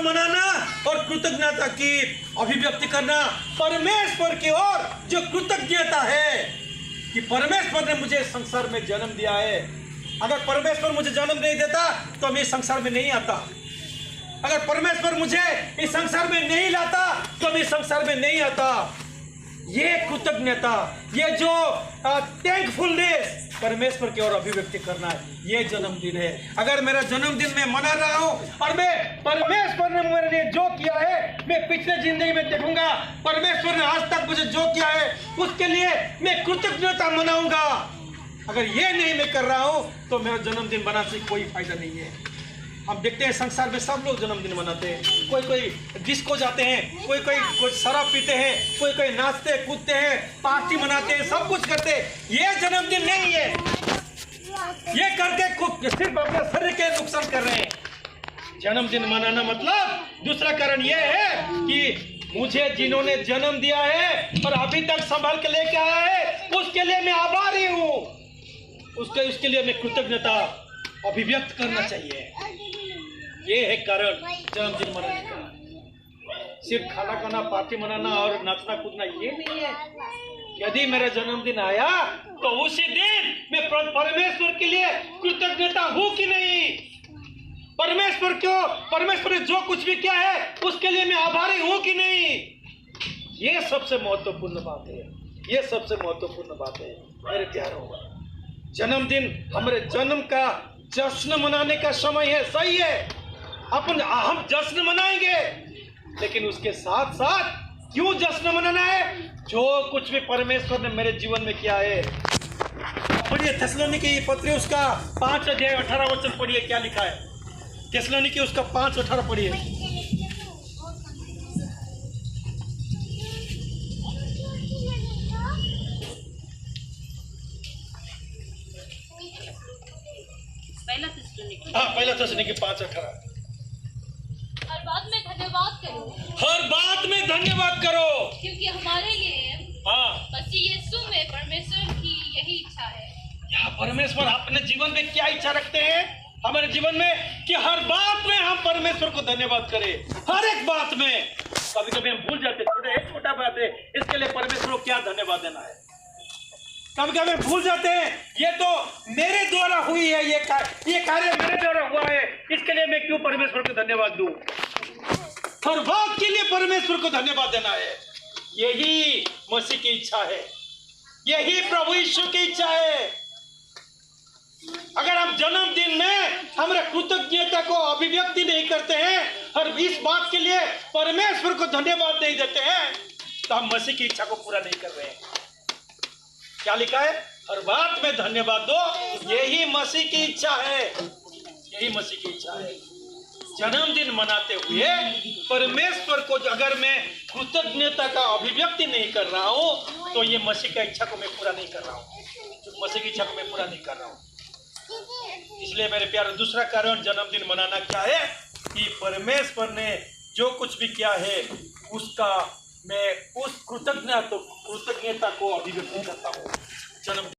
मनाना और कृतज्ञता की अभिव्यक्ति करना परमेश्वर की ओर जो कृतज्ञता है कि परमेश्वर ने मुझे संसार में जन्म दिया है। अगर परमेश्वर मुझे जन्म नहीं देता तो मैं इस संसार में नहीं आता। अगर परमेश्वर मुझे इस संसार में नहीं लाता तो मैं इस संसार में नहीं आता। ये कृतज्ञता, ये जो थैंकफुलनेस परमेश्वर की ओर अभिव्यक्ति करना है, ये जन्मदिन है। अगर मेरा जन्मदिन मैं मना रहा हूँ और मैं परमेश्वर ने मेरे लिए जो किया है मैं पिछले जिंदगी में देखूंगा, परमेश्वर ने आज तक मुझे जो किया है उसके लिए मैं कृतज्ञता मनाऊंगा। अगर ये नहीं मैं कर रहा हूँ तो मेरा जन्मदिन बनाने से कोई फायदा नहीं है। हम देखते हैं संसार में सब लोग जन्मदिन मनाते हैं। कोई डिस्को जाते हैं, कोई शराब पीते हैं, कोई नाचते कूदते हैं, पार्टी मनाते हैं, सब कुछ करते हैं। ये जन्मदिन नहीं है। ये करके सिर्फ अपने शरीर के नुकसान कर रहे हैं। जन्मदिन मनाना मतलब दूसरा कारण ये है कि मुझे जिन्होंने जन्म दिया है और अभी तक संभाल के लेके आया है उसके लिए मैं आभारी हूँ। उसके लिए मैं कृतज्ञता अभिव्यक्त करना चाहिए। ये है कारण जन्मदिन मनाने का। सिर्फ खाना खाना, पार्टी मनाना और नाचना कूदना ये नहीं है। यदि मेरा जन्मदिन आया तो उसी दिन मैं परमेश्वर के लिए कृतज्ञता हूँ कि नहीं, परमेश्वर ने जो कुछ भी किया है उसके लिए मैं आभारी हूँ कि नहीं। ये सबसे महत्वपूर्ण बात है। ये सबसे महत्वपूर्ण बात है मेरे प्यारों। जन्मदिन हमारे जन्म का जश्न मनाने का समय है, सही है। हम जश्न मनाएंगे, लेकिन उसके साथ साथ क्यों जश्न मनाना है? जो कुछ भी परमेश्वर ने मेरे जीवन में किया है। पढ़िए थिस्सलुनीकी पत्री उसका 5 अध्याय 18 वचन पढ़िए, क्या लिखा है। थिस्सलुनीकी उसका 5:18 पढ़िए। पहला थिस्सलुनीकी 5:18। हर बात में धन्यवाद करो। हर बात में धन्यवाद करो, क्योंकि हमारे लिए मसीह यीशु में परमेश्वर की यही इच्छा है। क्या परमेश्वर अपने जीवन में क्या इच्छा रखते हैं हमारे जीवन में? कि हर बात में हम परमेश्वर को धन्यवाद करें। हर एक बात में। कभी कभी हम भूल जाते, छोटा बात है, इसके लिए परमेश्वर को क्या धन्यवाद देना है। कभी कभी भूल जाते हैं, ये तो मेरे द्वारा हुई है, ये कार्य मेरे द्वारा हुआ है, इसके लिए मैं क्यों परमेश्वर को धन्यवाद दूं? हर बात के लिए परमेश्वर को धन्यवाद देना है। यही मसीह की इच्छा है, यही प्रभु यीशु की इच्छा है। अगर हम जन्मदिन में हमारे कृतज्ञता को अभिव्यक्ति नहीं करते हैं और इस बात के लिए परमेश्वर को धन्यवाद नहीं देते हैं तो हम मसीह की इच्छा को पूरा नहीं कर रहे हैं। क्या लिखा है? हर बात में धन्यवाद दो, यही मसीह की इच्छा है। यही मसीह की इच्छा है। जन्मदिन मनाते हुए परमेश्वर को अगर मैं कृतज्ञता का अभिव्यक्ति नहीं कर रहा हूं तो ये मसीह की इच्छा को मैं पूरा नहीं कर रहा हूं। मसीह की इच्छा को मैं पूरा नहीं कर रहा हूं। इसलिए मेरे प्यारे, दूसरा कारण जन्मदिन मनाना क्या है कि परमेश्वर ने जो कुछ भी किया है उसका मैं उस कृतज्ञता को अभिव्यक्त करता हूँ। जन्म